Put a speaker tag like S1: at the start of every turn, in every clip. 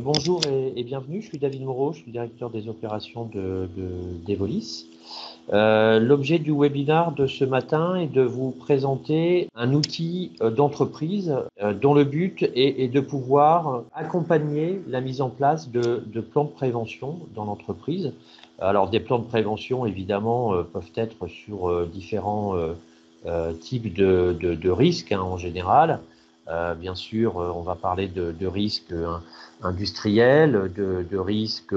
S1: Bonjour et bienvenue, je suis David Moreau, je suis directeur des opérations d'Evolis. L'objet du webinaire de ce matin est de vous présenter un outil d'entreprise dont le but est de pouvoir accompagner la mise en place de plans de prévention dans l'entreprise. Alors des plans de prévention évidemment peuvent être sur différents types de risques en général. Bien sûr, on va parler de risques industriels, de risques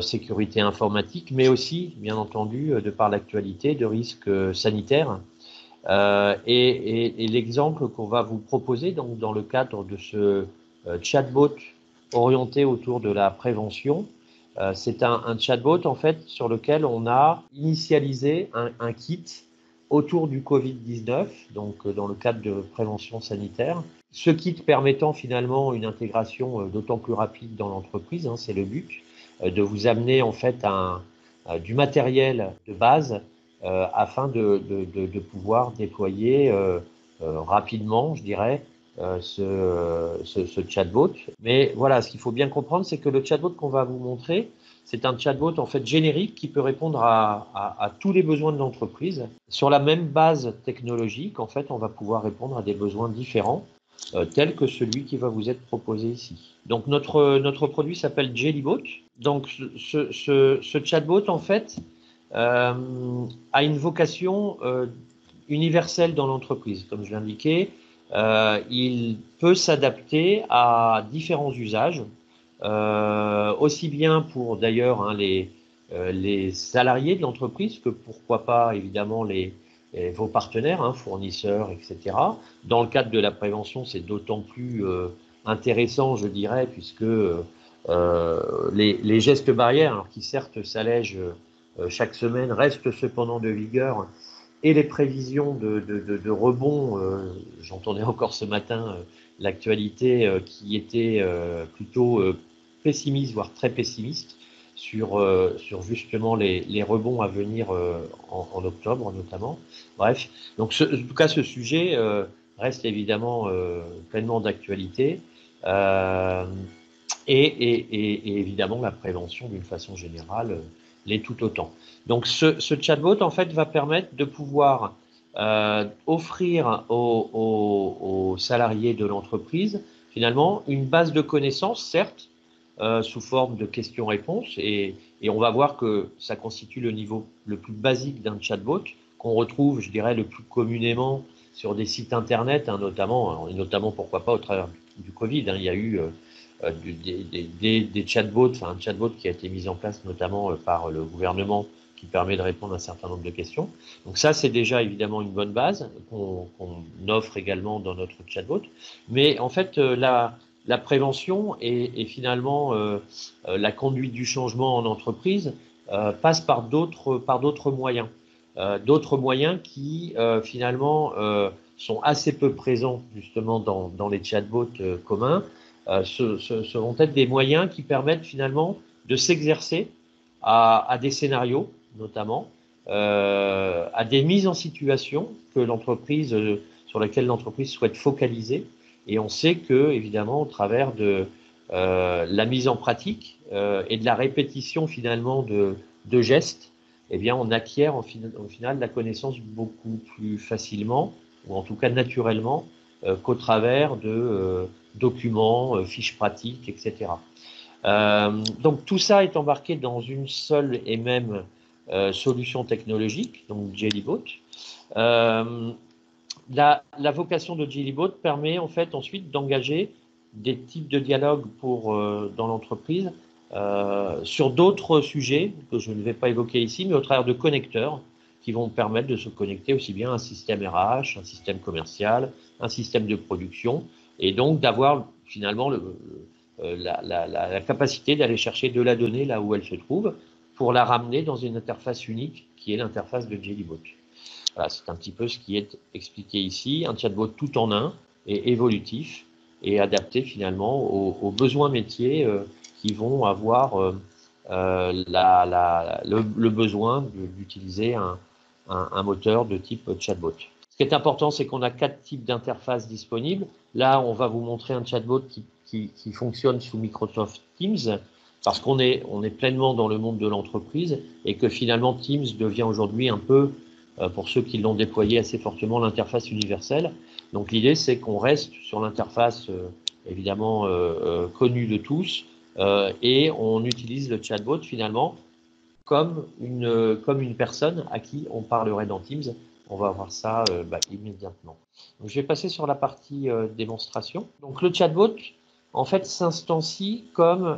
S1: sécurité informatique, mais aussi, bien entendu, de par l'actualité, de risques sanitaires. Et l'exemple qu'on va vous proposer donc, dans le cadre de ce chatbot orienté autour de la prévention, c'est un chatbot en fait sur lequel on a initialisé un kit autour du Covid-19, donc dans le cadre de prévention sanitaire. Ce kit permettant finalement une intégration d'autant plus rapide dans l'entreprise, c'est le but, de vous amener en fait du matériel de base afin de pouvoir déployer rapidement, je dirais, ce chatbot. Mais voilà, ce qu'il faut bien comprendre, c'est que le chatbot qu'on va vous montrer, c'est un chatbot en fait générique qui peut répondre à tous les besoins de l'entreprise. Sur la même base technologique, en fait, on va pouvoir répondre à des besoins différents, tels que celui qui va vous être proposé ici. Donc notre produit s'appelle Jellybot. Donc ce chatbot, en fait, a une vocation universelle dans l'entreprise. Comme je l'indiquais, il peut s'adapter à différents usages, aussi bien pour d'ailleurs les salariés de l'entreprise que pourquoi pas évidemment vos partenaires, fournisseurs, etc. Dans le cadre de la prévention, c'est d'autant plus intéressant, je dirais, puisque les gestes barrières, alors qui certes s'allègent chaque semaine, restent cependant de vigueur, et les prévisions de rebond, j'entendais encore ce matin l'actualité qui était plutôt pessimiste, voire très pessimiste, sur justement les rebonds à venir en octobre notamment. Bref, donc en tout cas ce sujet reste évidemment pleinement d'actualité et évidemment la prévention d'une façon générale l'est tout autant. Donc ce chatbot en fait va permettre de pouvoir offrir aux salariés de l'entreprise finalement une base de connaissances, certes, sous forme de questions-réponses, et on va voir que ça constitue le niveau le plus basique d'un chatbot qu'on retrouve, je dirais, le plus communément sur des sites internet, notamment pourquoi pas au travers du Covid. Il y a eu des chatbots, un chatbot qui a été mis en place notamment par le gouvernement qui permet de répondre à un certain nombre de questions. Donc ça, c'est déjà évidemment une bonne base qu'on offre également dans notre chatbot. Mais en fait, la prévention et finalement la conduite du changement en entreprise passe par d'autres moyens. D'autres moyens qui finalement sont assez peu présents justement dans les chatbots communs, ce vont être des moyens qui permettent finalement de s'exercer à des scénarios notamment, à des mises en situation que l'entreprise, sur lesquelles l'entreprise souhaite focaliser. Et on sait que, évidemment, au travers de la mise en pratique et de la répétition finalement de gestes, eh bien, on acquiert au final la connaissance beaucoup plus facilement, ou en tout cas naturellement, qu'au travers de documents, fiches pratiques, etc. Donc tout ça est embarqué dans une seule et même solution technologique, donc Jellybot. La vocation de Jellybot permet en fait ensuite d'engager des types de dialogues dans l'entreprise sur d'autres sujets que je ne vais pas évoquer ici, mais au travers de connecteurs qui vont permettre de se connecter aussi bien à un système RH, un système commercial, un système de production, et donc d'avoir finalement la capacité d'aller chercher de la donnée là où elle se trouve pour la ramener dans une interface unique qui est l'interface de Jellybot. Voilà, c'est un petit peu ce qui est expliqué ici, un chatbot tout en un et évolutif et adapté finalement aux besoins métiers qui vont avoir le besoin d'utiliser un moteur de type chatbot. Ce qui est important, c'est qu'on a 4 types d'interfaces disponibles. Là, on va vous montrer un chatbot qui qui fonctionne sous Microsoft Teams, parce qu'on est pleinement dans le monde de l'entreprise et que finalement Teams devient aujourd'hui un peu, pour ceux qui l'ont déployé assez fortement, l'interface universelle. Donc l'idée, c'est qu'on reste sur l'interface évidemment connue de tous et on utilise le chatbot finalement comme une personne à qui on parlerait dans Teams. On va voir ça immédiatement. Donc, je vais passer sur la partie démonstration. Donc le chatbot, en fait, s'instancie comme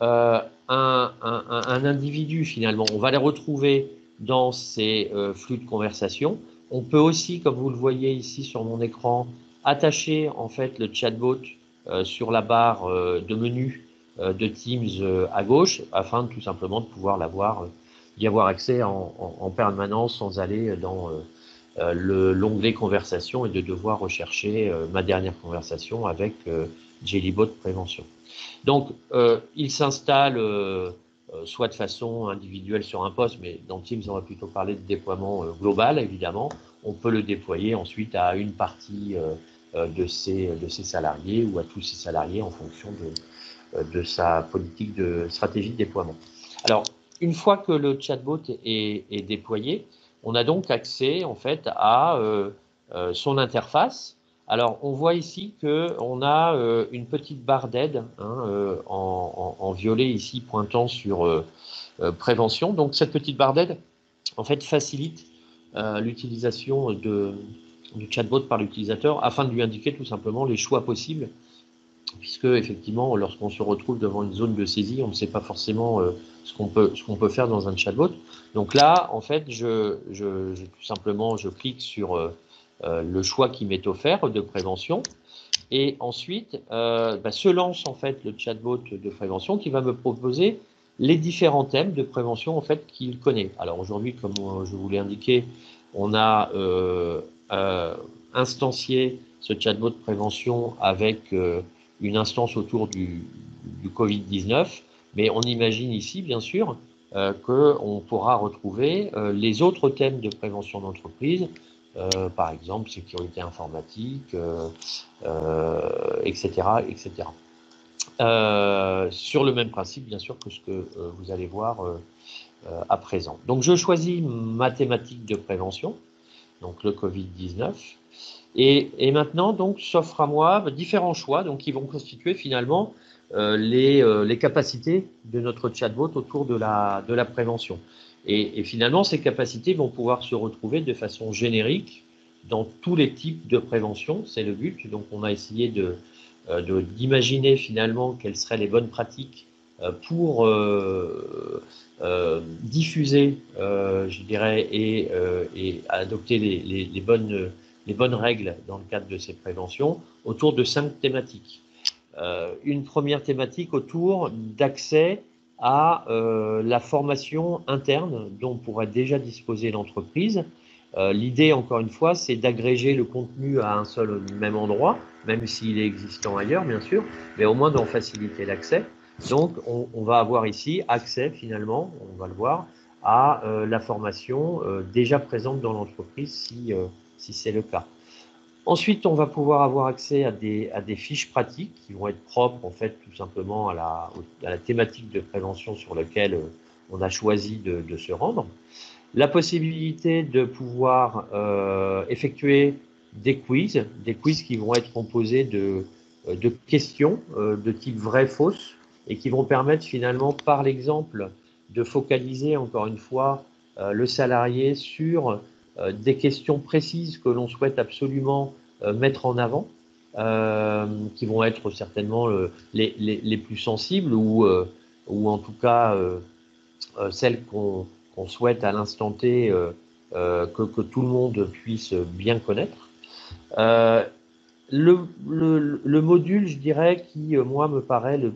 S1: un individu finalement. On va les retrouver dans ces flux de conversation. On peut aussi, comme vous le voyez ici sur mon écran, attacher en fait le chatbot sur la barre de menu de Teams à gauche, afin de tout simplement de pouvoir y avoir accès en permanence sans aller dans l'onglet conversation et de devoir rechercher ma dernière conversation avec Jellybot Prévention. Donc, il s'installe soit de façon individuelle sur un poste, mais dans Teams, on va plutôt parler de déploiement global, évidemment. On peut le déployer ensuite à une partie de ses salariés ou à tous ses salariés en fonction de sa politique de stratégie de déploiement. Alors, une fois que le chatbot est déployé, on a donc accès en fait à son interface. Alors, on voit ici qu'on a une petite barre d'aide en violet ici pointant sur prévention. Donc, cette petite barre d'aide, en fait, facilite l'utilisation du chatbot par l'utilisateur afin de lui indiquer tout simplement les choix possibles, puisque effectivement, lorsqu'on se retrouve devant une zone de saisie, on ne sait pas forcément ce qu'on peut faire dans un chatbot. Donc là, en fait, tout simplement, je clique sur le choix qui m'est offert de prévention, et ensuite se lance en fait le chatbot de prévention qui va me proposer les différents thèmes de prévention en fait qu'il connaît. Alors aujourd'hui, comme je vous l'ai indiqué, on a instancié ce chatbot de prévention avec une instance autour du Covid-19, mais on imagine ici, bien sûr, qu'on pourra retrouver les autres thèmes de prévention d'entreprise, par exemple sécurité informatique, etc., etc. Sur le même principe, bien sûr, que ce que vous allez voir à présent. Donc, je choisis ma thématique de prévention, donc le Covid-19. Et maintenant, donc, s'offrent à moi différents choix donc, qui vont constituer finalement les capacités de notre chatbot autour de la prévention. Et finalement, ces capacités vont pouvoir se retrouver de façon générique dans tous les types de prévention. C'est le but. Donc, on a essayé d'imaginer finalement quelles seraient les bonnes pratiques pour diffuser, je dirais, et adopter les bonnes règles dans le cadre de ces préventions autour de 5 thématiques. Une première thématique autour d'accès à la formation interne dont pourrait déjà disposer l'entreprise. L'idée, encore une fois, c'est d'agréger le contenu à un seul même endroit, même s'il est existant ailleurs, bien sûr, mais au moins d'en faciliter l'accès. Donc, on va avoir ici accès, finalement, on va le voir, à la formation déjà présente dans l'entreprise, si c'est le cas. Ensuite, on va pouvoir avoir accès à des fiches pratiques qui vont être propres, en fait, tout simplement à la thématique de prévention sur laquelle on a choisi de se rendre. La possibilité de pouvoir effectuer des quiz qui vont être composés de questions de type vrai-fausse et qui vont permettre finalement, par l'exemple, de focaliser encore une fois le salarié sur des questions précises que l'on souhaite absolument mettre en avant, qui vont être certainement les plus sensibles ou en tout cas celles qu'on souhaite à l'instant T que tout le monde puisse bien connaître. Le module, je dirais, qui, moi, me paraît le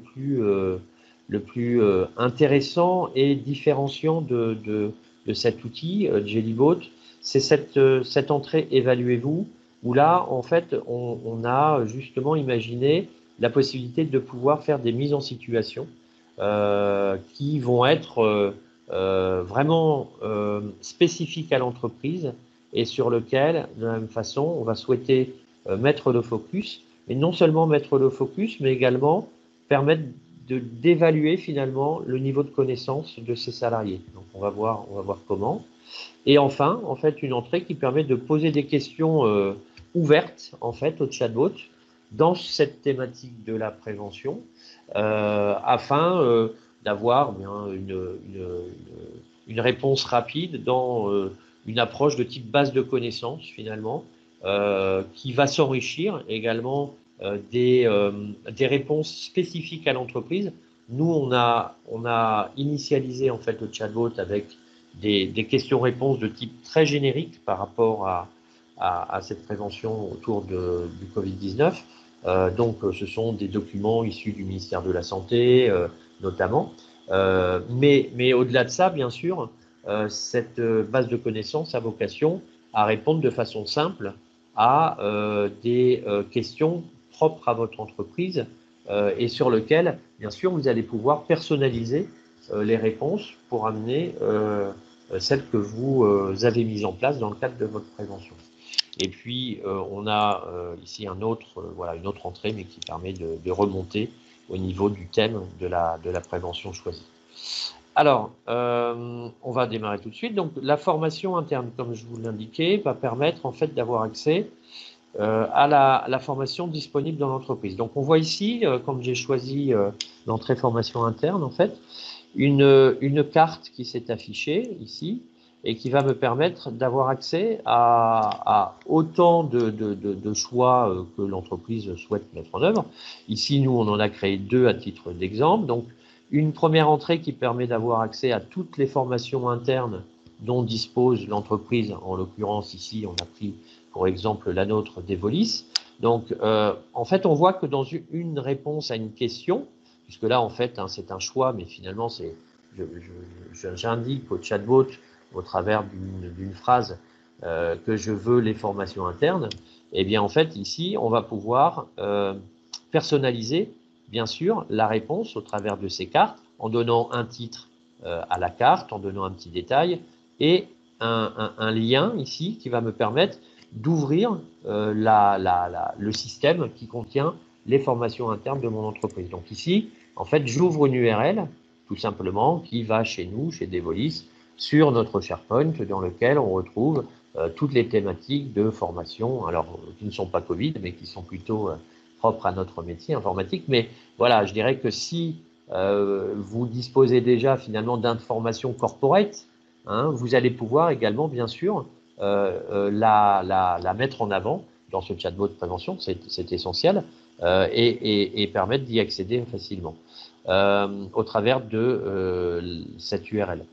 S1: plus intéressant et différenciant de cet outil, Jellybot, c'est cette entrée « Évaluez-vous », où là, en fait, on a justement imaginé la possibilité de pouvoir faire des mises en situation qui vont être vraiment spécifiques à l'entreprise et sur lequel, de la même façon, on va souhaiter mettre le focus, mais non seulement mettre le focus, mais également permettre d'évaluer finalement le niveau de connaissance de ces salariés. Donc on va voir comment. Et enfin, en fait, une entrée qui permet de poser des questions ouvertes en fait au chatbot dans cette thématique de la prévention, afin d'avoir une réponse rapide dans une approche de type base de connaissances finalement, qui va s'enrichir également des réponses spécifiques à l'entreprise. Nous, on a initialisé en fait le chatbot avec des questions-réponses de type très générique par rapport à cette prévention autour du Covid-19. Donc, ce sont des documents issus du ministère de la Santé, notamment. Mais au-delà de ça, bien sûr, cette base de connaissances a vocation à répondre de façon simple à des questions propres à votre entreprise, et sur lesquelles, bien sûr, vous allez pouvoir personnaliser les réponses pour amener celles que vous avez mises en place dans le cadre de votre prévention. Et puis, on a ici voilà, une autre entrée, mais qui permet de remonter au niveau du thème de la prévention choisie. Alors, on va démarrer tout de suite. Donc, la formation interne, comme je vous l'indiquais, va permettre en fait d'avoir accès à la formation disponible dans l'entreprise. Donc, on voit ici, comme j'ai choisi l'entrée formation interne, en fait, une carte qui s'est affichée ici et qui va me permettre d'avoir accès à autant de choix que l'entreprise souhaite mettre en œuvre. Ici, nous, on en a créé 2 à titre d'exemple. Donc, une première entrée qui permet d'avoir accès à toutes les formations internes dont dispose l'entreprise. En l'occurrence, ici, on a pris pour exemple la nôtre d'Evolis. Donc, en fait, on voit que dans une réponse à une question, puisque là, en fait, c'est un choix, mais finalement, j'indique au chatbot, au travers d'une phrase, que je veux les formations internes. Et bien, en fait, ici, on va pouvoir personnaliser, bien sûr, la réponse au travers de ces cartes, en donnant un titre à la carte, en donnant un petit détail, et un lien ici qui va me permettre d'ouvrir le système qui contient les formations internes de mon entreprise. Donc ici, en fait, j'ouvre une URL, tout simplement, qui va chez nous, chez Devolis, sur notre SharePoint, dans lequel on retrouve toutes les thématiques de formation, alors qui ne sont pas Covid, mais qui sont plutôt propres à notre métier informatique. Mais voilà, je dirais que si vous disposez déjà finalement d'informations corporate, hein, vous allez pouvoir également, bien sûr, la mettre en avant dans ce chatbot de prévention, c'est essentiel, et permettre d'y accéder facilement au travers de cette URL.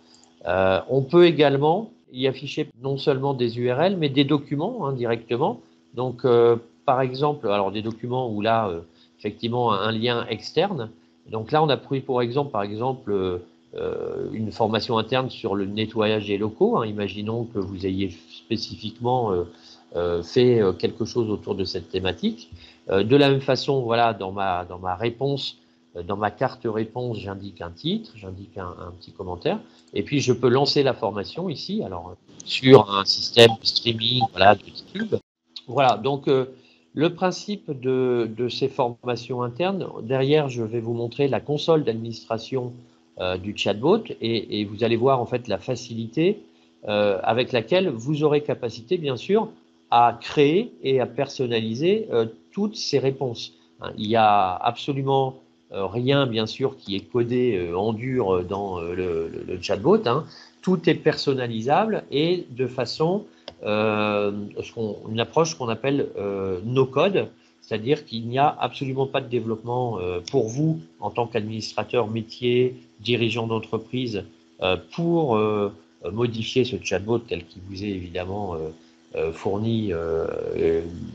S1: On peut également y afficher non seulement des URL, mais des documents directement. Donc, par exemple, alors des documents où là, effectivement, un lien externe. Donc là, on a pris pour exemple, une formation interne sur le nettoyage des locaux. Imaginons que vous ayez spécifiquement fait quelque chose autour de cette thématique. De la même façon, voilà, dans ma réponse, dans ma carte réponse, j'indique un titre, j'indique un petit commentaire, et puis je peux lancer la formation ici, alors sur un système de streaming, voilà, de YouTube. Voilà, donc le principe de ces formations internes, derrière, je vais vous montrer la console d'administration du chatbot, et vous allez voir en fait la facilité avec laquelle vous aurez capacité, bien sûr, à créer et à personnaliser toutes ces réponses. Il n'y a absolument rien, bien sûr, qui est codé en dur dans le chatbot. Tout est personnalisable et de façon, une approche qu'on appelle no-code, c'est-à-dire qu'il n'y a absolument pas de développement pour vous en tant qu'administrateur métier, dirigeant d'entreprise, pour modifier ce chatbot tel qu'il vous est évidemment fourni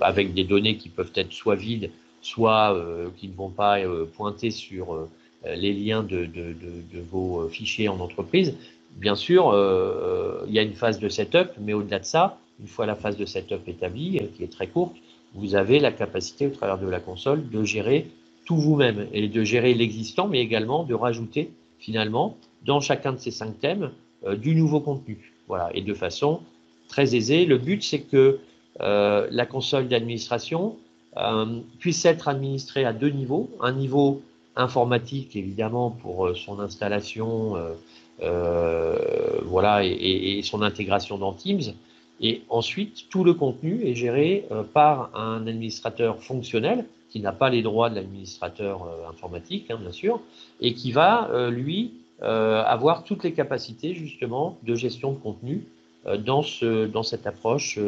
S1: avec des données qui peuvent être soit vides, soit qui ne vont pas pointer sur les liens de vos fichiers en entreprise. Bien sûr, il y a une phase de setup, mais au-delà de ça, une fois la phase de setup établie, qui est très courte, vous avez la capacité, au travers de la console, de gérer tout vous-même et de gérer l'existant, mais également de rajouter finalement dans chacun de ces 5 thèmes du nouveau contenu. Voilà, et de façon très aisée. Le but, c'est que la console d'administration puisse être administré à deux niveaux. Un niveau informatique, évidemment, pour son installation voilà, et son intégration dans Teams. Et ensuite, tout le contenu est géré par un administrateur fonctionnel qui n'a pas les droits de l'administrateur informatique, hein, bien sûr, et qui va, lui, avoir toutes les capacités, justement, de gestion de contenu dans cette approche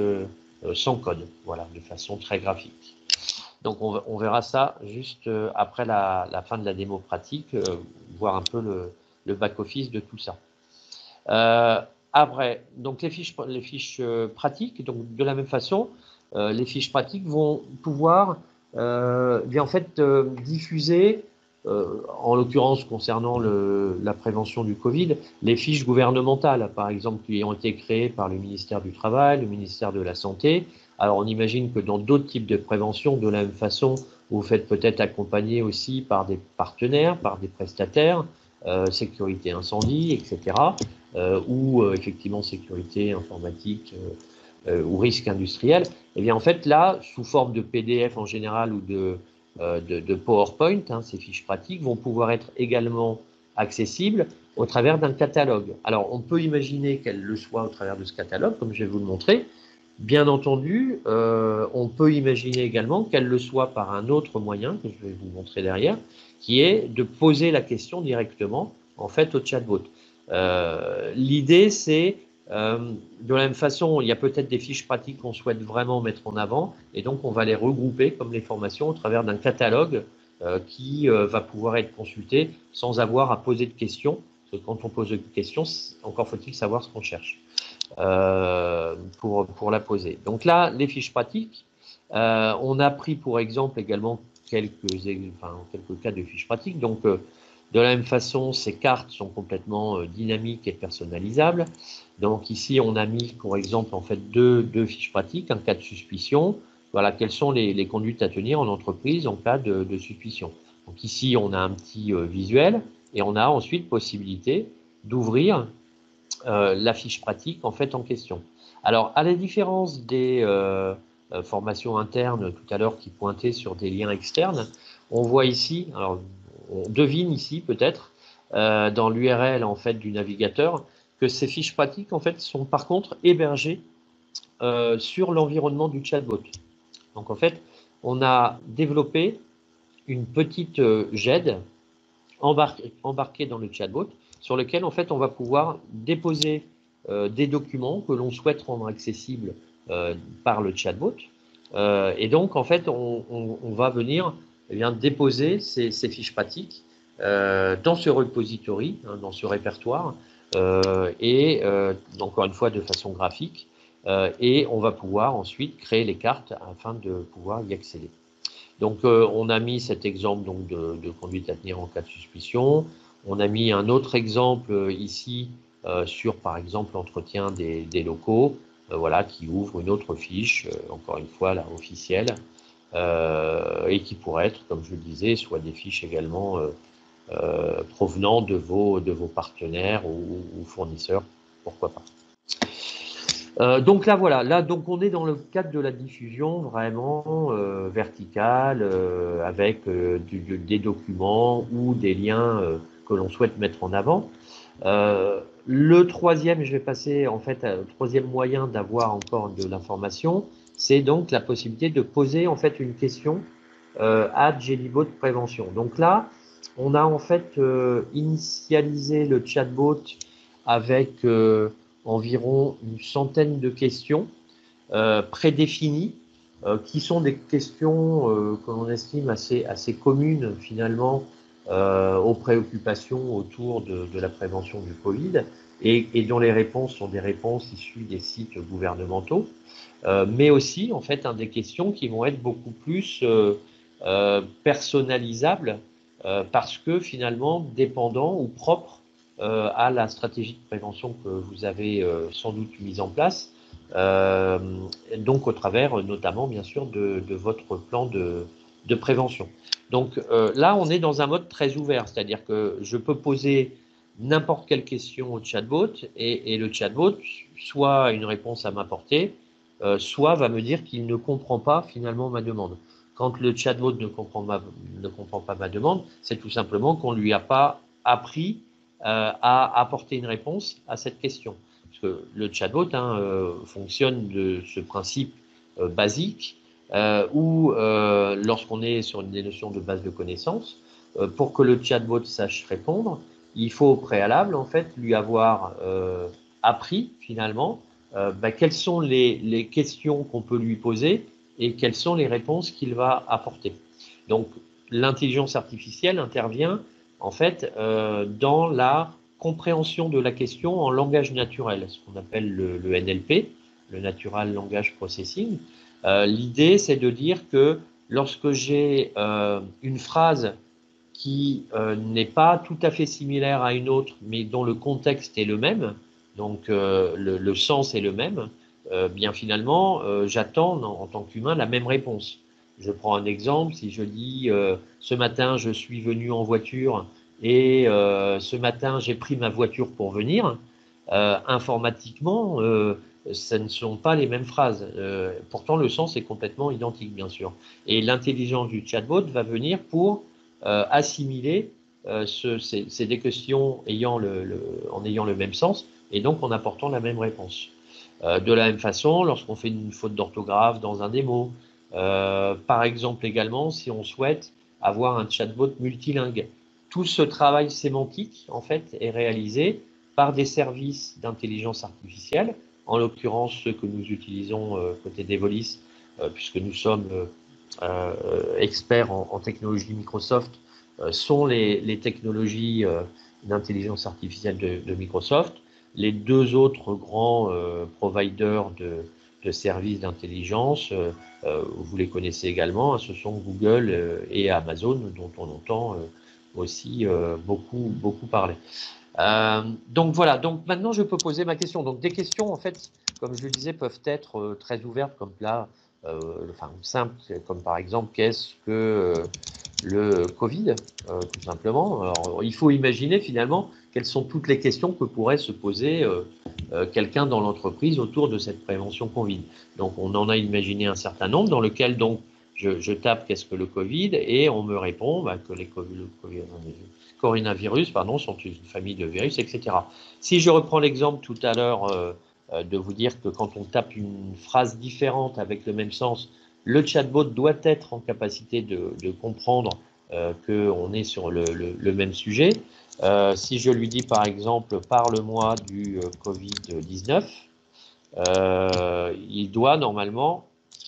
S1: sans code, voilà, de façon très graphique. Donc, on verra ça juste après la fin de la démo pratique, voir un peu le back-office de tout ça. Après, donc les fiches pratiques, donc de la même façon, les fiches pratiques vont pouvoir bien en fait diffuser, en l'occurrence concernant la prévention du Covid, les fiches gouvernementales, par exemple, qui ont été créées par le ministère du Travail, le ministère de la Santé. Alors on imagine que dans d'autres types de prévention, de la même façon, vous faites peut-être accompagner aussi par des partenaires, par des prestataires, sécurité incendie, etc. Ou effectivement sécurité informatique ou risque industriel, et bien en fait là, sous forme de PDF en général ou de PowerPoint, hein, ces fiches pratiques vont pouvoir être également accessibles au travers d'un catalogue. Alors on peut imaginer qu'elles le soient au travers de ce catalogue, comme je vais vous le montrer. Bien entendu, on peut imaginer également qu'elle le soit par un autre moyen, que je vais vous montrer derrière, qui est de poser la question directement en fait au chatbot. L'idée, c'est de la même façon, il y a peut-être des fiches pratiques qu'on souhaite vraiment mettre en avant, et donc on va les regrouper comme les formations au travers d'un catalogue qui va pouvoir être consulté sans avoir à poser de questions. Parce que quand on pose une question, encore faut-il savoir ce qu'on cherche pour la poser. Donc là, les fiches pratiques, on a pris pour exemple également quelques cas de fiches pratiques. Donc, de la même façon, ces cartes sont complètement dynamiques et personnalisables. Donc ici, on a mis, pour exemple, en fait, deux fiches pratiques, un cas de suspicion. Voilà, quelles sont les conduites à tenir en entreprise en cas de suspicion. Donc ici, on a un petit visuel et on a ensuite possibilité d'ouvrir la fiche pratique en fait en question. Alors, à la différence des formations internes tout à l'heure qui pointaient sur des liens externes, on voit ici, alors on devine ici peut-être dans l'URL en fait du navigateur que ces fiches pratiques en fait sont par contre hébergées sur l'environnement du chatbot. Donc en fait, on a développé une petite GED embarquée dans le chatbot sur lequel en fait on va pouvoir déposer des documents que l'on souhaite rendre accessibles par le chatbot. Et donc en fait on va venir déposer ces fiches pratiques dans ce repository, hein, dans ce répertoire, et encore une fois de façon graphique, et on va pouvoir ensuite créer les cartes afin de pouvoir y accéder. Donc, on a mis cet exemple donc, de conduite à tenir en cas de suspicion. On a mis un autre exemple ici sur, par exemple, l'entretien des locaux, voilà, qui ouvre une autre fiche, encore une fois, là, officielle, et qui pourrait être, comme je le disais, soit des fiches également provenant de vos partenaires ou fournisseurs, pourquoi pas. Donc là, voilà, là, donc on est dans le cadre de la diffusion vraiment verticale, avec des documents ou des liens que l'on souhaite mettre en avant. Le troisième, je vais passer en fait au troisième moyen d'avoir encore de l'information, c'est donc la possibilité de poser en fait une question à Jellybo de prévention. Donc là, on a en fait initialisé le chatbot avec environ une centaine de questions prédéfinies, qui sont des questions que l'on estime assez communes finalement aux préoccupations autour de la prévention du Covid et dont les réponses sont des réponses issues des sites gouvernementaux, mais aussi en fait des questions qui vont être beaucoup plus personnalisables parce que finalement dépendant ou propres à la stratégie de prévention que vous avez sans doute mise en place, donc au travers notamment bien sûr de votre plan de prévention. Donc là, on est dans un mode très ouvert, c'est-à-dire que je peux poser n'importe quelle question au chatbot et le chatbot soit a une réponse à m'apporter, soit va me dire qu'il ne comprend pas finalement ma demande. quand le chatbot ne comprend pas ma demande, c'est tout simplement qu'on ne lui a pas appris à apporter une réponse à cette question. Parce que le chatbot fonctionne de ce principe basique où lorsqu'on est sur des notions de base de connaissances, pour que le chatbot sache répondre, il faut au préalable en fait lui avoir appris finalement quelles sont les questions qu'on peut lui poser et quelles sont les réponses qu'il va apporter. Donc l'intelligence artificielle intervient en fait dans la compréhension de la question en langage naturel, ce qu'on appelle le NLP, le Natural Language Processing. L'idée, c'est de dire que lorsque j'ai une phrase qui n'est pas tout à fait similaire à une autre, mais dont le contexte est le même, donc le sens est le même, bien finalement, j'attends en tant qu'humain la même réponse. Je prends un exemple, si je dis ce matin je suis venu en voiture et ce matin j'ai pris ma voiture pour venir, informatiquement, ce ne sont pas les mêmes phrases. Pourtant, le sens est complètement identique, bien sûr. Et l'intelligence du chatbot va venir pour assimiler ces deux questions en ayant le même sens et donc en apportant la même réponse. De la même façon, lorsqu'on fait une faute d'orthographe dans un des mots, par exemple également si on souhaite avoir un chatbot multilingue, tout ce travail sémantique en fait est réalisé par des services d'intelligence artificielle, en l'occurrence ceux que nous utilisons côté d'Evolis, puisque nous sommes experts en technologie Microsoft, sont les technologies d'intelligence artificielle de Microsoft. Les deux autres grands providers de services d'intelligence, vous les connaissez également, ce sont Google et Amazon, dont on entend aussi beaucoup parler. Donc voilà, donc maintenant je peux poser ma question. Donc des questions, en fait, comme je le disais, peuvent être très ouvertes, comme là, simples, comme par exemple, qu'est-ce que le Covid, tout simplement. Alors, il faut imaginer finalement quelles sont toutes les questions que pourrait se poser quelqu'un dans l'entreprise autour de cette prévention Covid. Donc on en a imaginé un certain nombre dans lequel donc je tape qu'est-ce que le Covid et on me répond que les coronavirus sont une famille de virus, etc. Si je reprends l'exemple tout à l'heure de vous dire que quand on tape une phrase différente avec le même sens, le chatbot doit être en capacité de comprendre qu'on est sur le même sujet. Si je lui dis par exemple, parle-moi du Covid-19, il doit normalement…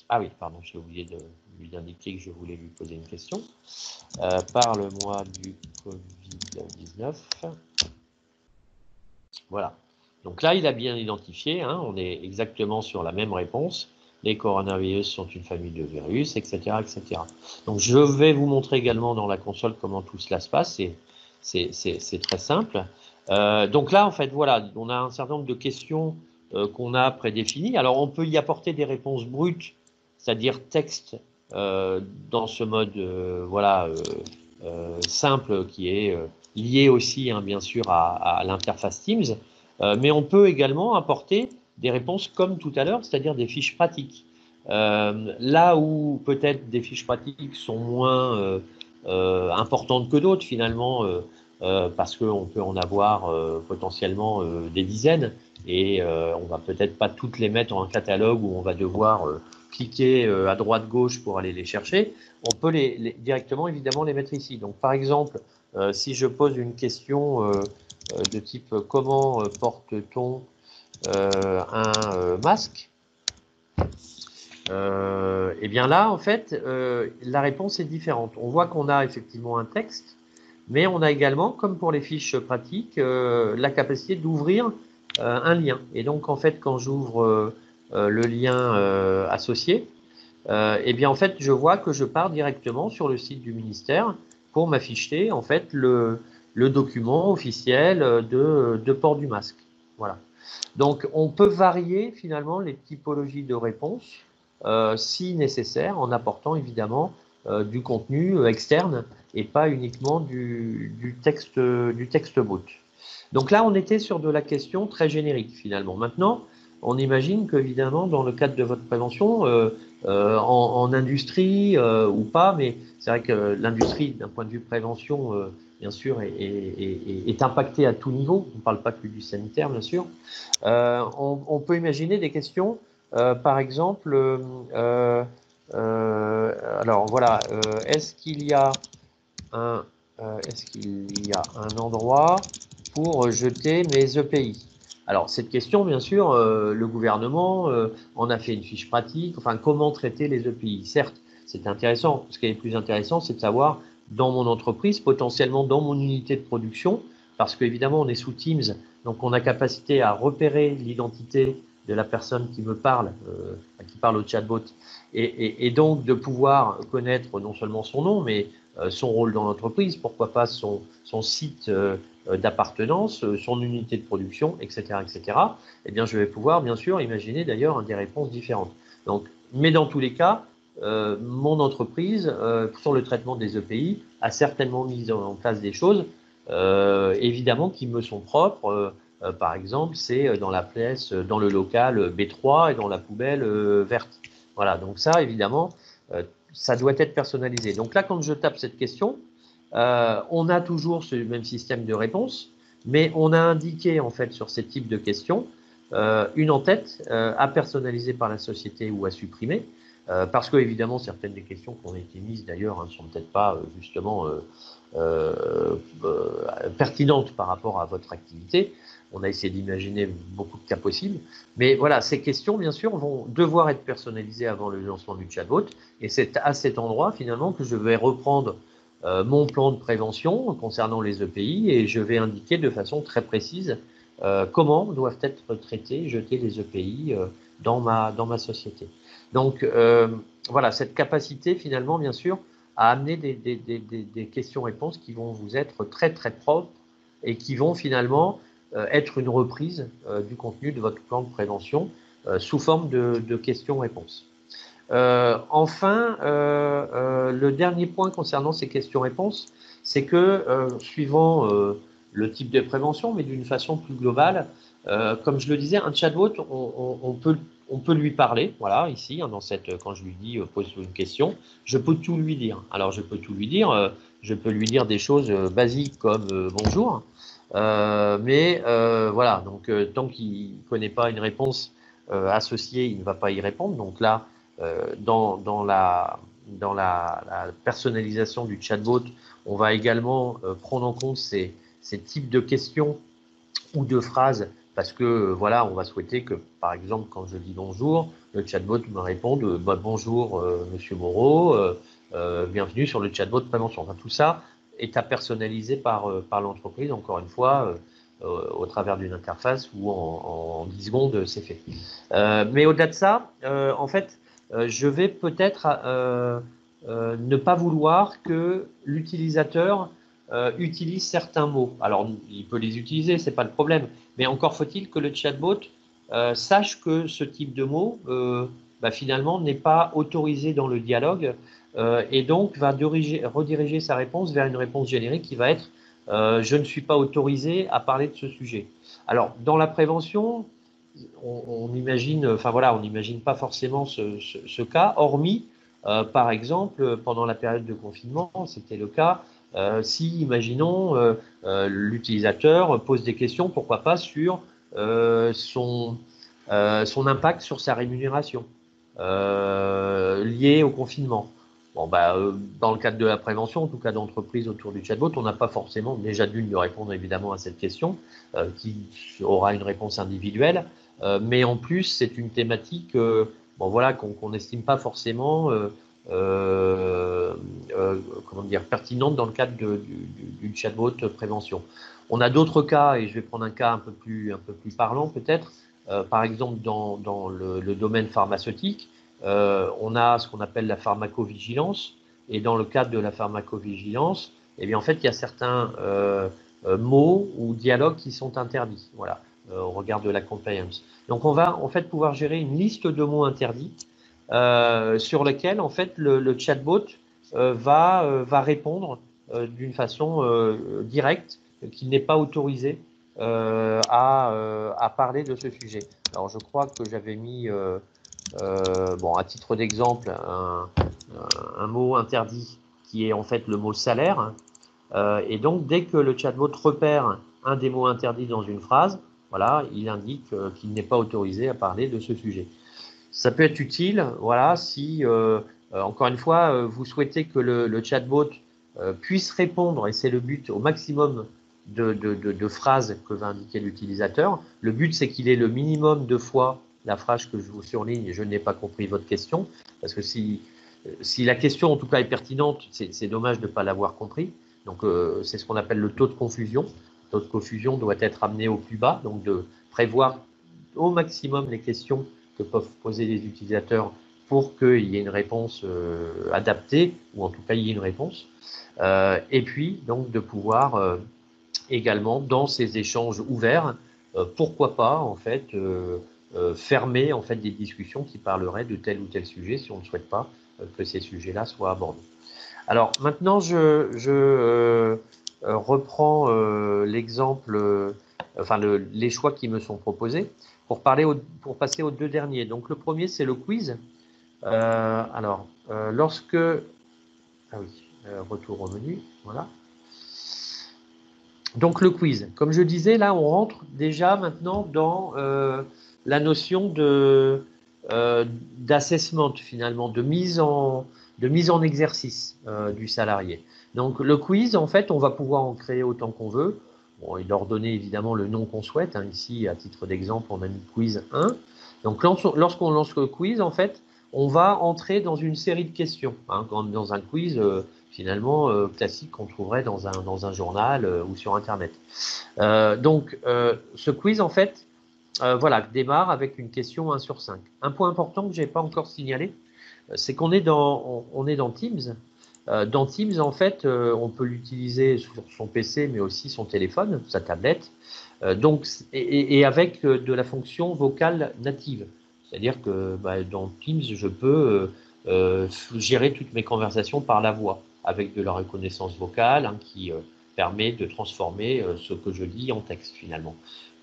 S1: Ah oui, pardon, j'ai oublié de lui indiquer que je voulais lui poser une question. Parle-moi du Covid-19. Voilà. Donc là, il a bien identifié, hein, on est exactement sur la même réponse. Les coronavirus sont une famille de virus, etc., etc. Donc je vais vous montrer également dans la console comment tout cela se passe. C'est très simple. Donc là, en fait, voilà, on a un certain nombre de questions qu'on a prédéfinies. Alors on peut y apporter des réponses brutes, c'est-à-dire texte dans ce mode simple qui est lié aussi, hein, bien sûr, à l'interface Teams. Mais on peut également apporter des réponses comme tout à l'heure, c'est-à-dire des fiches pratiques. Là où peut-être des fiches pratiques sont moins importantes que d'autres, finalement, parce qu'on peut en avoir potentiellement des dizaines, et on va peut-être pas toutes les mettre dans un catalogue où on va devoir cliquer à droite-gauche pour aller les chercher. On peut directement, évidemment, les mettre ici. Donc, par exemple, si je pose une question de type comment porte-t-on un masque, et bien là, en fait, la réponse est différente. On voit qu'on a effectivement un texte, mais on a également, comme pour les fiches pratiques, la capacité d'ouvrir un lien. Et donc, en fait, quand j'ouvre le lien associé, et bien en fait, je vois que je pars directement sur le site du ministère pour m'afficher en fait le document officiel de port du masque. Voilà. Donc, on peut varier finalement les typologies de réponses si nécessaire, en apportant évidemment du contenu externe et pas uniquement du texte brut. Donc là, on était sur de la question très générique finalement. Maintenant, on imagine qu'évidemment, dans le cadre de votre prévention, en industrie ou pas, mais c'est vrai que l'industrie, d'un point de vue prévention, bien sûr, est impactée à tout niveau. On ne parle pas que du sanitaire, bien sûr. On peut imaginer des questions, par exemple, alors voilà, est-ce qu'il y a un endroit pour jeter mes EPI? Alors, cette question, bien sûr, le gouvernement en a fait une fiche pratique. Enfin, comment traiter les EPI? Certes, c'est intéressant. Ce qui est le plus intéressant, c'est de savoir, dans mon entreprise, potentiellement dans mon unité de production, parce qu'évidemment, on est sous Teams, donc on a capacité à repérer l'identité de la personne qui me parle, qui parle au chatbot, et donc de pouvoir connaître non seulement son nom, mais son rôle dans l'entreprise, pourquoi pas son site d'appartenance, son unité de production, etc., etc., eh bien, je vais pouvoir, bien sûr, imaginer d'ailleurs des réponses différentes. Donc, mais dans tous les cas, mon entreprise, sur le traitement des EPI, a certainement mis en place des choses, évidemment, qui me sont propres. Par exemple, c'est dans la pièce, dans le local B3 et dans la poubelle verte. Voilà, donc ça, évidemment, ça doit être personnalisé. Donc là, quand je tape cette question, on a toujours ce même système de réponse, mais on a indiqué en fait sur ces types de questions une en-tête à personnaliser par la société ou à supprimer, parce que évidemment certaines des questions qui ont été mises d'ailleurs ne sont peut-être pas justement pertinentes par rapport à votre activité. On a essayé d'imaginer beaucoup de cas possibles, mais voilà, ces questions bien sûr vont devoir être personnalisées avant le lancement du chatbot, et c'est à cet endroit finalement que je vais reprendre mon plan de prévention concernant les EPI, et je vais indiquer de façon très précise comment doivent être traités, jetés les EPI dans ma société. Donc voilà, cette capacité finalement, bien sûr, à amener des questions-réponses qui vont vous être très très propres et qui vont finalement être une reprise du contenu de votre plan de prévention sous forme de questions-réponses. Enfin, le dernier point concernant ces questions-réponses, c'est que suivant le type de prévention, mais d'une façon plus globale, comme je le disais, un chatbot, on peut lui parler, voilà, ici, hein, quand je lui dis pose une question, je peux tout lui dire. Alors, je peux tout lui dire, je peux lui dire des choses basiques comme bonjour, mais voilà, donc tant qu'il ne connaît pas une réponse associée, il ne va pas y répondre. Donc là, dans la personnalisation du chatbot, on va également prendre en compte ces types de questions ou de phrases, parce que voilà, on va souhaiter que, par exemple, quand je dis bonjour, le chatbot me réponde bonjour Monsieur Moreau, bienvenue sur le chatbot de prévention. Enfin, tout ça est à personnaliser par l'entreprise, encore une fois, au travers d'une interface où en 10 secondes, c'est fait. Mais au-delà de ça, en fait, je vais peut-être ne pas vouloir que l'utilisateur utilise certains mots. Alors, il peut les utiliser, c'est pas le problème, mais encore faut-il que le chatbot sache que ce type de mots, finalement, n'est pas autorisé dans le dialogue et donc va rediriger sa réponse vers une réponse générique qui va être je ne suis pas autorisé à parler de ce sujet. Alors, dans la prévention, on imagine, enfin voilà, on n'imagine pas forcément ce cas, hormis, par exemple, pendant la période de confinement, c'était le cas, si, imaginons, l'utilisateur pose des questions, pourquoi pas, sur son impact sur sa rémunération lié au confinement. Bon, dans le cadre de la prévention, en tout cas d'entreprise autour du chatbot, on n'a pas forcément déjà d'une de répondre évidemment à cette question, qui aura une réponse individuelle, mais en plus c'est une thématique bon, voilà, qu'on n'estime pas forcément comment dire, pertinente dans le cadre du chatbot prévention. On a d'autres cas, et je vais prendre un cas un peu plus parlant peut-être, par exemple dans le domaine pharmaceutique, on a ce qu'on appelle la pharmacovigilance, et dans le cadre de la pharmacovigilance, eh bien, en fait, il y a certains mots ou dialogues qui sont interdits, voilà, au regard de la compliance. Donc, on va en fait pouvoir gérer une liste de mots interdits sur lesquels en fait le chatbot va répondre d'une façon directe, qu'il n'est pas autorisé à parler de ce sujet. Alors, je crois que j'avais mis, bon, à titre d'exemple, un mot interdit qui est en fait le mot salaire. Et donc, dès que le chatbot repère un des mots interdits dans une phrase, voilà, il indique qu'il n'est pas autorisé à parler de ce sujet. Ça peut être utile, voilà, si, encore une fois, vous souhaitez que le chatbot puisse répondre, et c'est le but, au maximum de phrases que va indiquer l'utilisateur. Le but, c'est qu'il ait le minimum de fois la phrase que je vous surligne, je n'ai pas compris votre question, parce que si la question, en tout cas, est pertinente, c'est dommage de ne pas l'avoir compris. Donc, c'est ce qu'on appelle le taux de confusion. Le taux de confusion doit être amené au plus bas, donc de prévoir au maximum les questions que peuvent poser les utilisateurs pour qu'il y ait une réponse adaptée, ou en tout cas il y ait une réponse. Et puis, donc, de pouvoir également, dans ces échanges ouverts, pourquoi pas, en fait, fermer en fait, des discussions qui parleraient de tel ou tel sujet si on ne souhaite pas que ces sujets-là soient abordés. Alors, maintenant, je reprends l'exemple, enfin, les choix qui me sont proposés pour passer aux deux derniers. Donc, le premier, c'est le quiz. Alors, lorsque... Ah oui, retour au menu, voilà. Donc, le quiz. Comme je disais, là, on rentre déjà maintenant dans la notion d'assessment, finalement, de mise en exercice du salarié. Donc, le quiz, en fait, on va pouvoir en créer autant qu'on veut. Bon, et leur donner évidemment le nom qu'on souhaite. Hein. Ici, à titre d'exemple, on a mis quiz 1. Donc, lorsqu'on lance le quiz, en fait, on va entrer dans une série de questions. Hein. Dans un quiz, finalement, classique qu'on trouverait dans un journal ou sur Internet. Donc, ce quiz, en fait, voilà, démarre avec une question 1 sur 5. Un point important que je n'ai pas encore signalé, c'est qu'on est dans Teams. Dans Teams, en fait, on peut l'utiliser sur son PC, mais aussi son téléphone, sa tablette, donc, et avec de la fonction vocale native. C'est-à-dire que dans Teams, je peux gérer toutes mes conversations par la voix, avec de la reconnaissance vocale hein, qui permet de transformer ce que je dis en texte finalement.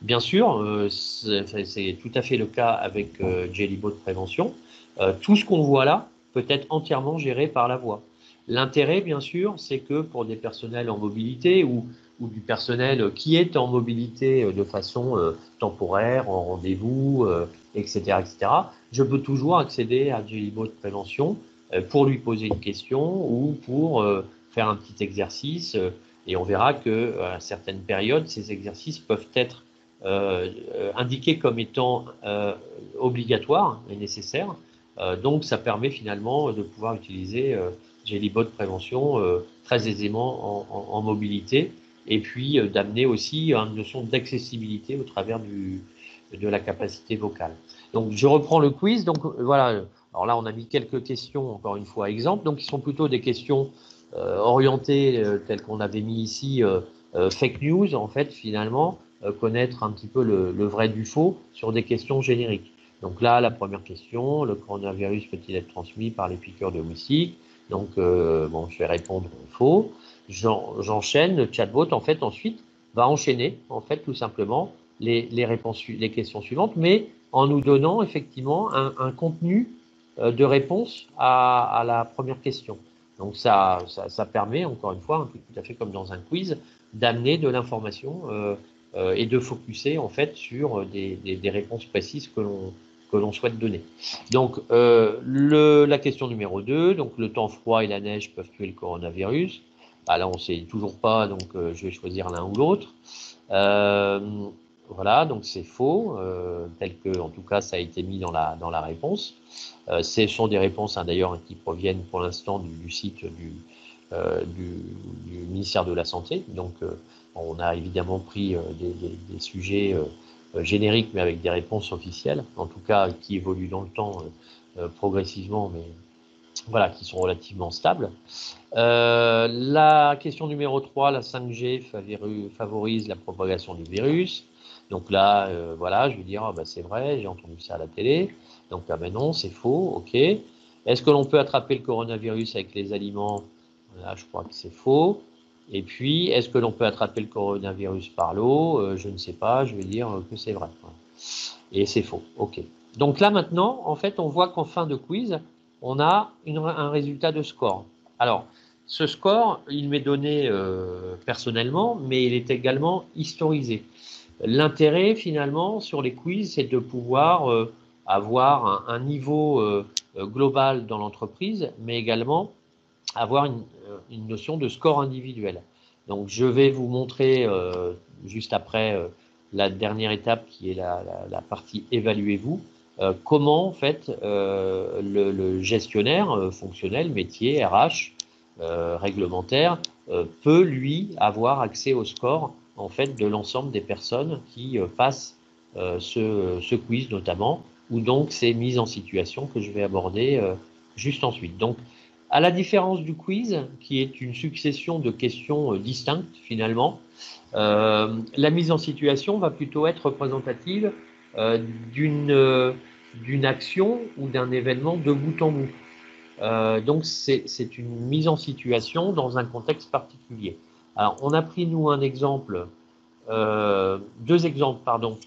S1: Bien sûr, c'est tout à fait le cas avec Jellybot Prévention. Tout ce qu'on voit là peut être entièrement géré par la voix. L'intérêt, bien sûr, c'est que pour des personnels en mobilité ou du personnel qui est en mobilité de façon temporaire, en rendez-vous, etc., etc., je peux toujours accéder à Jellybot Prévention pour lui poser une question ou pour faire un petit exercice. Et on verra que à certaines périodes, ces exercices peuvent être indiqués comme étant obligatoires et nécessaires. Donc, ça permet finalement de pouvoir utiliser Jellybot Prévention très aisément en mobilité et puis d'amener aussi une notion d'accessibilité au travers de la capacité vocale. Donc, je reprends le quiz. Donc, voilà. Alors là, on a mis quelques questions, encore une fois, exemples, donc qui sont plutôt des questions orientées, telles qu'on avait mis ici, fake news, en fait, finalement, connaître un petit peu le vrai du faux sur des questions génériques. Donc là, la première question, le coronavirus peut-il être transmis par les piqûres de moustiques? Donc, bon, je vais répondre faux. J'enchaîne, le chatbot, en fait, ensuite, va enchaîner, en fait, tout simplement, les réponses, les questions suivantes, mais en nous donnant, effectivement, un contenu de réponse à la première question. Donc, ça permet, encore une fois, un peu tout à fait comme dans un quiz, d'amener de l'information et de focuser, en fait, sur des réponses précises que l'on souhaite donner. Donc, la question numéro 2, donc le temps froid et la neige peuvent tuer le coronavirus. Ah, là, on ne sait toujours pas, donc je vais choisir l'un ou l'autre. Voilà, donc c'est faux, tel que, en tout cas, ça a été mis dans la réponse. Ce sont des réponses, hein, d'ailleurs, qui proviennent pour l'instant du site du ministère de la Santé. Donc, on a évidemment pris des sujets génériques, mais avec des réponses officielles, en tout cas qui évoluent dans le temps progressivement, mais voilà, qui sont relativement stables. La question numéro 3, la 5G favorise la propagation du virus. Donc là, voilà, je vais dire, ah, bah, c'est vrai, j'ai entendu ça à la télé. Donc, ah, ben non, c'est faux, ok. Est-ce que l'on peut attraper le coronavirus avec les aliments? Là, je crois que c'est faux. Et puis, est-ce que l'on peut attraper le coronavirus par l'eau? Je ne sais pas, je vais dire que c'est vrai. Et c'est faux, ok. Donc là maintenant, en fait, on voit qu'en fin de quiz, on a un résultat de score. Alors, ce score, il m'est donné personnellement, mais il est également historisé. L'intérêt finalement sur les quiz, c'est de pouvoir avoir un niveau global dans l'entreprise, mais également avoir une notion de score individuel. Donc je vais vous montrer juste après la dernière étape qui est la partie évaluez-vous, comment en fait le gestionnaire fonctionnel, métier, RH, réglementaire, peut lui avoir accès au score en fait de l'ensemble des personnes qui passent ce quiz notamment, ou donc ces mises en situation que je vais aborder juste ensuite. Donc à la différence du quiz, qui est une succession de questions distinctes finalement, la mise en situation va plutôt être représentative d'une action ou d'un événement de bout en bout. Donc c'est une mise en situation dans un contexte particulier. Alors on a pris nous un exemple, deux exemples pardon,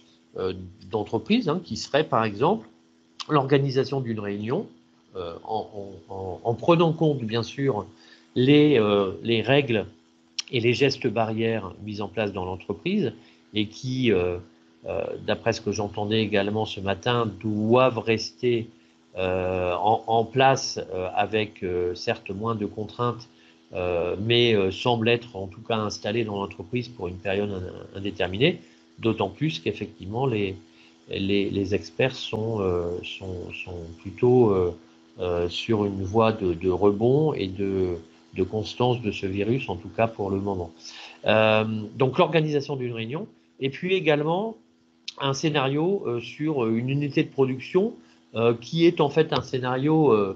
S1: d'entreprises qui seraient par exemple l'organisation d'une réunion en prenant compte bien sûr les règles et les gestes barrières mis en place dans l'entreprise et qui, d'après ce que j'entendais également ce matin, doivent rester en place avec certes moins de contraintes, mais semblent être en tout cas installées dans l'entreprise pour une période indéterminée, d'autant plus qu'effectivement les experts sont plutôt sur une voie de rebond et de constance de ce virus, en tout cas pour le moment. Donc l'organisation d'une réunion, et puis également un scénario sur une unité de production qui est en fait un scénario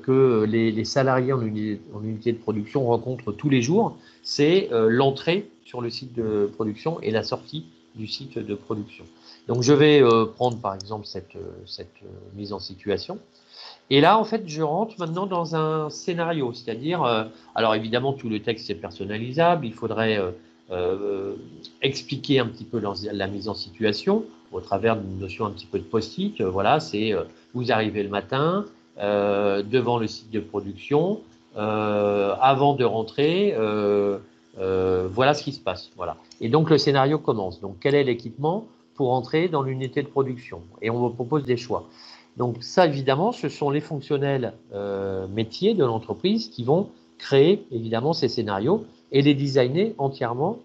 S1: que les salariés en unité de production rencontrent tous les jours. C'est l'entrée sur le site de production et la sortie du site de production. Donc je vais prendre par exemple cette mise en situation. Et là, en fait, je rentre maintenant dans un scénario, c'est-à-dire, alors évidemment, tout le texte est personnalisable, il faudrait expliquer un petit peu la mise en situation au travers d'une notion un petit peu de post-it. Voilà, c'est vous arrivez le matin devant le site de production, avant de rentrer, voilà ce qui se passe. Voilà. Et donc le scénario commence. Donc quel est l'équipement pour entrer dans l'unité de production? Et on me propose des choix. Donc ça, évidemment, ce sont les fonctionnels métiers de l'entreprise qui vont créer, évidemment, ces scénarios et les designer entièrement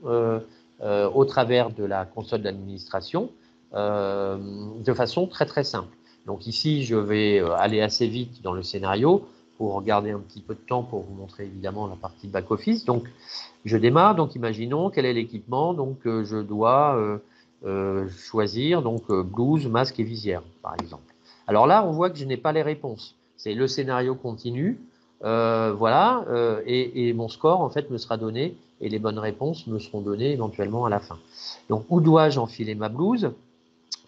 S1: au travers de la console d'administration de façon très, très simple. Donc ici, je vais aller assez vite dans le scénario pour garder un petit peu de temps pour vous montrer, évidemment, la partie back-office. Donc, je démarre. Donc, imaginons quel est l'équipement. Donc, je dois choisir donc blouse, masque et visière, par exemple. Alors là, on voit que je n'ai pas les réponses. C'est le scénario continue, voilà, et mon score en fait me sera donné et les bonnes réponses me seront données éventuellement à la fin. Donc où dois-je enfiler ma blouse?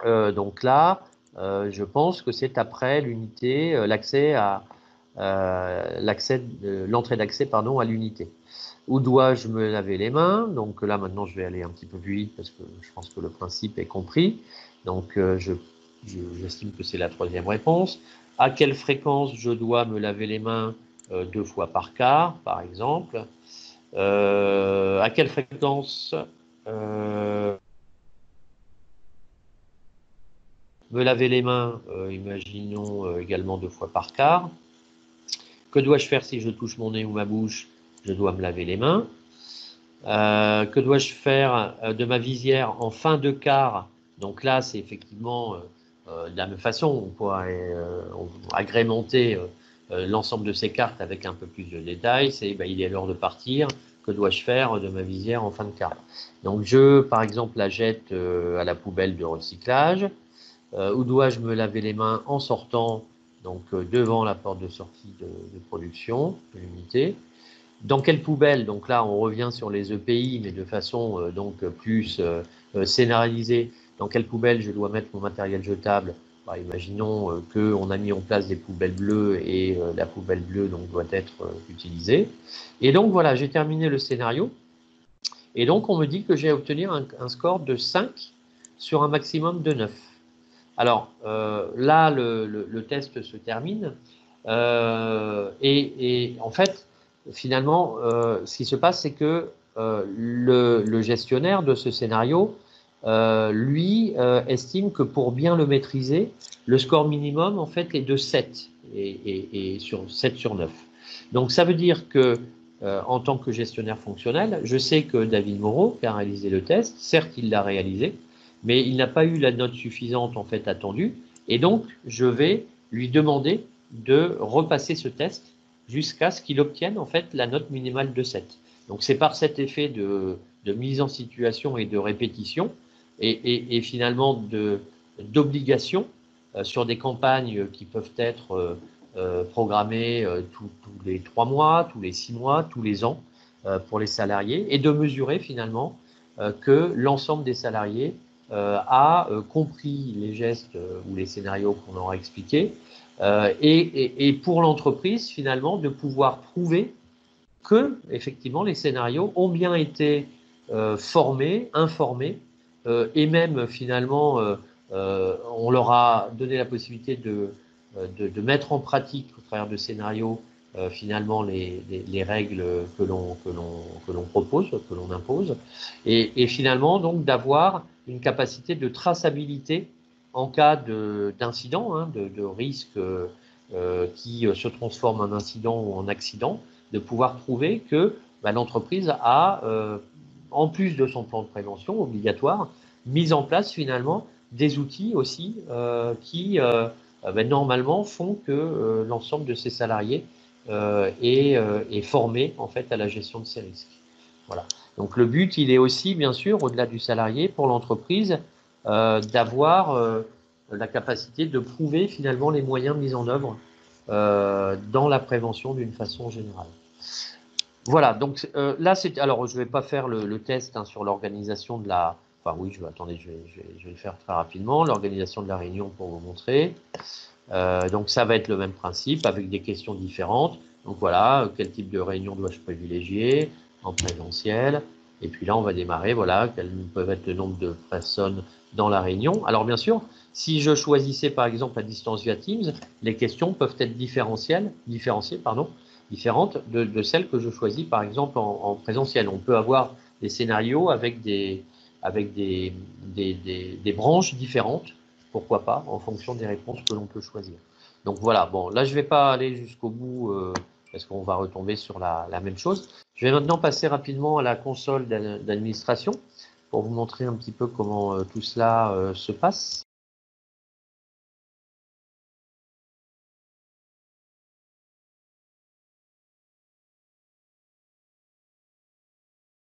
S1: Donc là, je pense que c'est après l'unité, l'entrée d'accès pardon à l'unité. Où dois-je me laver les mains? Donc là maintenant je vais aller un petit peu plus vite parce que je pense que le principe est compris. Donc j'estime que c'est la troisième réponse. À quelle fréquence je dois me laver les mains 2 fois par quart, par exemple. À quelle fréquence me laver les mains, imaginons également 2 fois par quart. Que dois-je faire si je touche mon nez ou ma bouche? Je dois me laver les mains. Que dois-je faire de ma visière en fin de quart? Donc là, c'est effectivement de la même façon, on pourrait agrémenter l'ensemble de ces cartes avec un peu plus de détails. C'est il est l'heure de partir. Que dois-je faire de ma visière en fin de quart? Donc je, par exemple, la jette à la poubelle de recyclage. Où dois-je me laver les mains en sortant? Donc devant la porte de sortie de production de l'unité. Dans quelle poubelle? Donc là, on revient sur les EPI, mais de façon donc plus scénarisée. Dans quelle poubelle je dois mettre mon matériel jetable? Imaginons qu'on a mis en place des poubelles bleues et la poubelle bleue donc, doit être utilisée. Et donc voilà, j'ai terminé le scénario. Et donc, on me dit que j'ai à obtenir un score de 5 sur un maximum de 9. Alors, là, le test se termine. Et en fait, finalement, ce qui se passe, c'est que le gestionnaire de ce scénario, lui, estime que pour bien le maîtriser, le score minimum, en fait, est de 7, et sur 7 sur 9. Donc, ça veut dire que, en tant que gestionnaire fonctionnel, je sais que David Moreau, qui a réalisé le test, certes, il l'a réalisé, mais il n'a pas eu la note suffisante, en fait, attendue, et donc, je vais lui demander de repasser ce test jusqu'à ce qu'il obtienne, en fait, la note minimale de 7. Donc, c'est par cet effet de mise en situation et de répétition, et finalement d'obligation sur des campagnes qui peuvent être programmées tous les 3 mois, tous les 6 mois, tous les ans pour les salariés, et de mesurer finalement que l'ensemble des salariés a compris les gestes ou les scénarios qu'on leur a expliqués, et pour l'entreprise finalement de pouvoir prouver que effectivement les scénarios ont bien été formés, informés, et même finalement on leur a donné la possibilité de mettre en pratique au travers de scénarios finalement les règles que l'on propose, que l'on impose, et finalement donc d'avoir une capacité de traçabilité en cas d'incident, hein, de risque qui se transforme en incident ou en accident, de pouvoir prouver que l'entreprise a, en plus de son plan de prévention obligatoire, mis en place finalement des outils aussi qui normalement font que l'ensemble de ses salariés est formé en fait à la gestion de ces risques. Voilà. Donc le but, il est aussi bien sûr au-delà du salarié pour l'entreprise d'avoir la capacité de prouver finalement les moyens mis en œuvre dans la prévention d'une façon générale. Voilà, donc là, c'est. Alors, je ne vais pas faire le test hein, sur l'organisation de la. Enfin, oui, attendez, je vais le faire très rapidement. L'organisation de la réunion pour vous montrer. Donc, ça va être le même principe avec des questions différentes. Donc, voilà, quel type de réunion dois-je privilégier en présentiel? Et puis là, on va démarrer. Voilà, quels peuvent être le nombre de personnes dans la réunion. Alors, bien sûr, si je choisissais par exemple à distance via Teams, les questions peuvent être différenciées, différentes de celles que je choisis par exemple en présentiel. On peut avoir des scénarios avec des branches différentes, pourquoi pas, en fonction des réponses que l'on peut choisir. Donc voilà, bon, là je ne vais pas aller jusqu'au bout parce qu'on va retomber sur la même chose. Je vais maintenant passer rapidement à la console d'administration pour vous montrer un petit peu comment tout cela se passe.